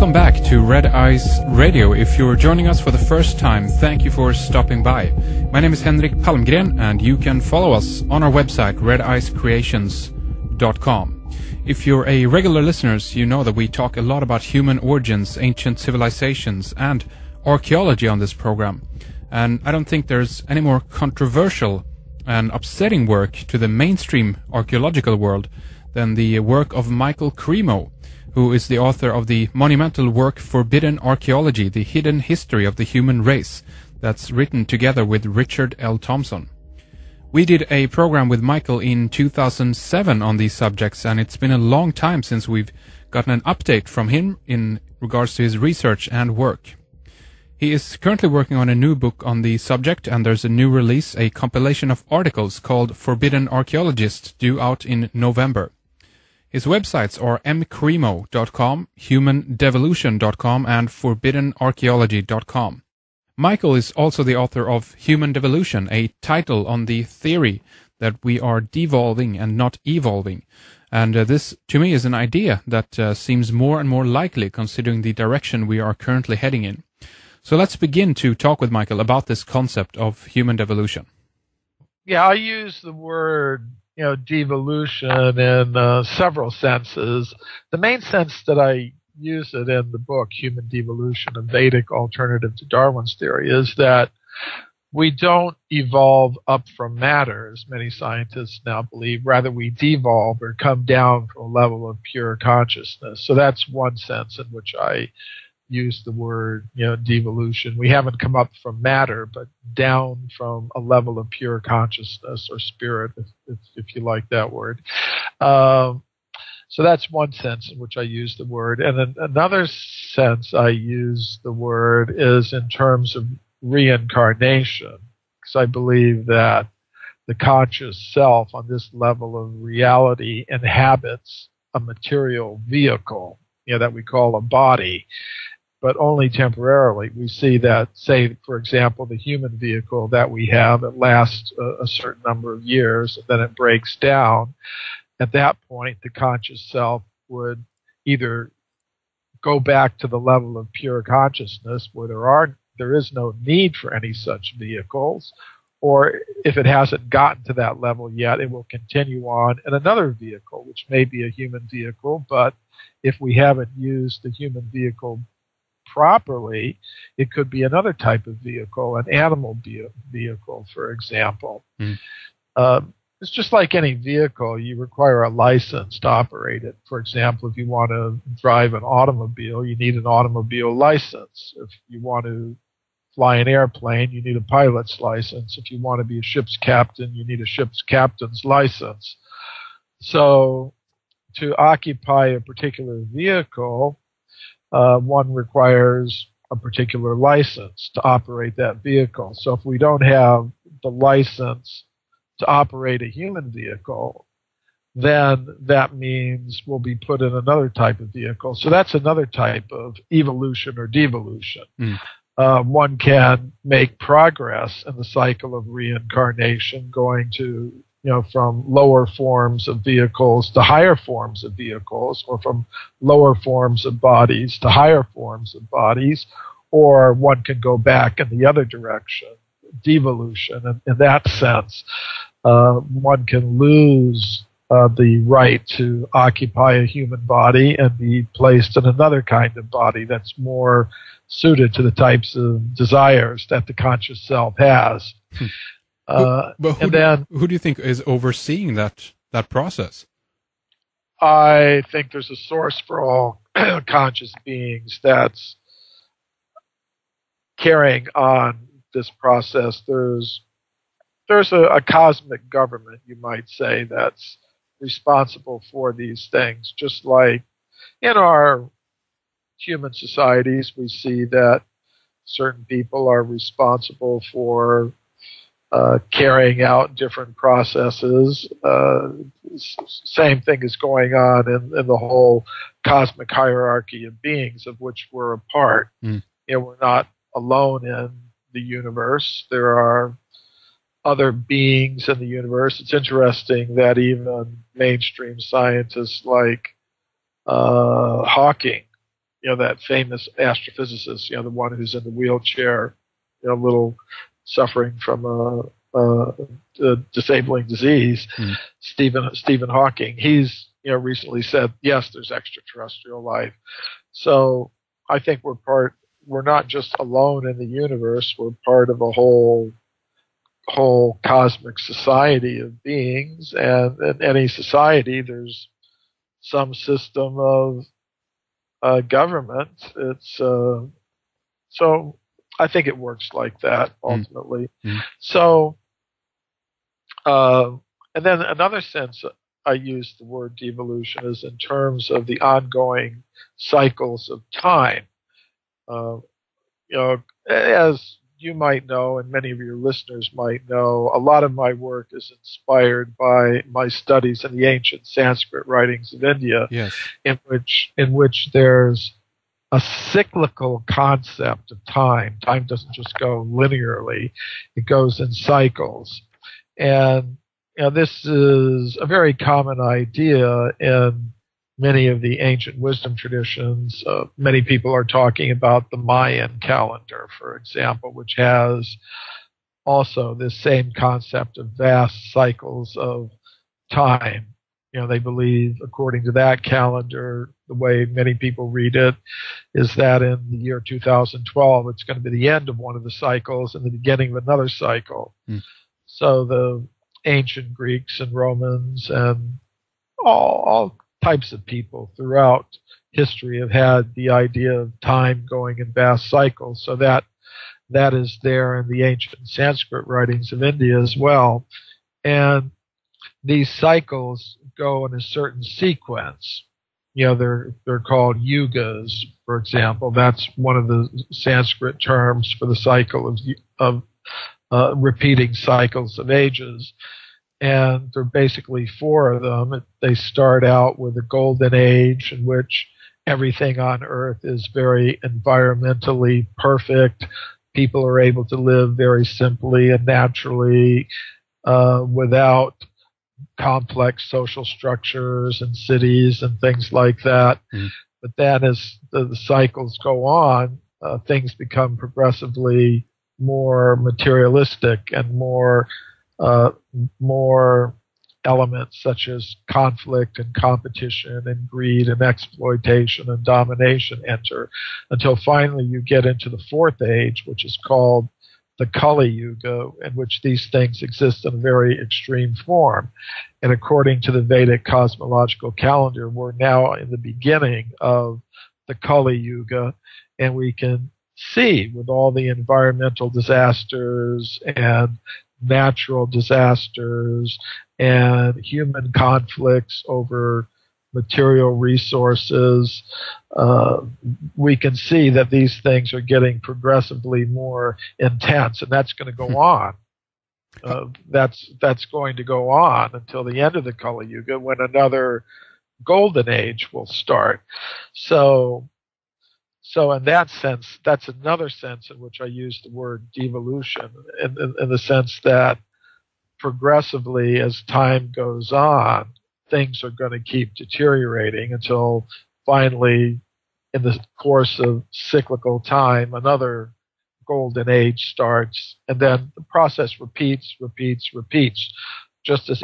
Welcome back to Red Eyes Radio. If you're joining us for the first time, thank you for stopping by. My name is Henrik Palmgren, and you can follow us on our website, redeyescreations.com. If you're a regular listener, you know that we talk a lot about human origins, ancient civilizations, and archaeology on this program. And I don't think there's any more controversial and upsetting work to the mainstream archaeological world than the work of Michael Cremo, who is the author of the monumental work Forbidden Archaeology, The Hidden History of the Human Race, that's written together with Richard L. Thompson. We did a program with Michael in 2007 on these subjects, and it's been a long time since we've gotten an update from him in regards to his research and work. He is currently working on a new book on the subject, and there's a new release, a compilation of articles called Forbidden Archaeologist, due out in November. His websites are RIR-M.Cremo-Human Devolution.com and ForbiddenArchaeology.com. Michael is also the author of Human Devolution, a title on the theory that we are devolving and not evolving. And this, to me, is an idea that seems more and more likely considering the direction we are currently heading in. So let's begin to talk with Michael about this concept of human devolution. Yeah, I use the word devolution in several senses. The main sense that I use it in the book, Human Devolution, a Vedic alternative to Darwin's theory, is that we don't evolve up from matter, as many scientists now believe. Rather, we devolve or come down from a level of pure consciousness. So that's one sense in which I use the word, devolution. We haven't come up from matter, but down from a level of pure consciousness or spirit, if you like that word. So that's one sense in which I use the word. And then another sense I use the word is in terms of reincarnation, because I believe that the conscious self on this level of reality inhabits a material vehicle, that we call a body, but only temporarily. We see that, say, for example, the human vehicle that we have, it lasts a certain number of years, and then it breaks down. At that point, the conscious self would either go back to the level of pure consciousness where there is no need for any such vehicles, or if it hasn't gotten to that level yet, it will continue on in another vehicle, which may be a human vehicle, but if we haven't used the human vehicle properly, it could be another type of vehicle, an animal vehicle, for example. It's just like any vehicle. You require a license to operate it. For example, if you want to drive an automobile, you need an automobile license. If you want to fly an airplane, you need a pilot's license. If you want to be a ship's captain, you need a ship's captain's license. So to occupy a particular vehicle, one requires a particular license to operate that vehicle. So if we don't have the license to operate a human vehicle, then that means we'll be put in another type of vehicle. So that's another type of evolution or devolution. One can make progress in the cycle of reincarnation, going to from lower forms of vehicles to higher forms of vehicles, or from lower forms of bodies to higher forms of bodies, or one can go back in the other direction, devolution. And in that sense, one can lose the right to occupy a human body and be placed in another kind of body that's more suited to the types of desires that the conscious self has. But who do you think is overseeing that process? I think there's a source for all conscious beings that's carrying on this process. There's a cosmic government, you might say, that's responsible for these things. Just like in our human societies, we see that certain people are responsible for carrying out different processes. Same thing is going on in the whole cosmic hierarchy of beings of which we're a part. We're not alone in the universe. There are other beings in the universe. It's interesting that even mainstream scientists like Hawking, that famous astrophysicist, the one who's in the wheelchair, little suffering from a disabling disease, Stephen Hawking. He's recently said, yes, there's extraterrestrial life. So I think we're not just alone in the universe. We're part of a whole cosmic society of beings, and in any society there's some system of government. It's so I think it works like that ultimately. So and then another sense I use the word devolution is in terms of the ongoing cycles of time. As you might know, and many of your listeners might know, a lot of my work is inspired by my studies in the ancient Sanskrit writings of India, yes, in which there's a cyclical concept of time. Time doesn't just go linearly; it goes in cycles, and this is a very common idea in many of the ancient wisdom traditions. Many people are talking about the Mayan calendar, for example, which has also this same concept of vast cycles of time. They believe, according to that calendar, the way many people read it, is that in the year 2012, it's going to be the end of one of the cycles and the beginning of another cycle. So the ancient Greeks and Romans and all types of people throughout history have had the idea of time going in vast cycles. So that is there in the ancient Sanskrit writings of India as well. And these cycles go in a certain sequence. They're called yugas, for example. That's one of the Sanskrit terms for the cycle of repeating cycles of ages. And there are basically 4 of them. They start out with a golden age in which everything on Earth is very environmentally perfect. People are able to live very simply and naturally without complex social structures and cities and things like that. But then as the cycles go on, things become progressively more materialistic and more elements such as conflict and competition and greed and exploitation and domination enter, until finally you get into the 4th age, which is called the Kali Yuga, in which these things exist in a very extreme form. And according to the Vedic cosmological calendar, we're now in the beginning of the Kali Yuga, and we can see with all the environmental disasters and natural disasters and human conflicts over material resources, we can see that these things are getting progressively more intense, and that's going to go on. That's going to go on until the end of the Kali Yuga, when another golden age will start. So in that sense, that's another sense in which I use the word devolution, in the sense that progressively, as time goes on, things are going to keep deteriorating until finally, in the course of cyclical time, another golden age starts, and then the process repeats, just as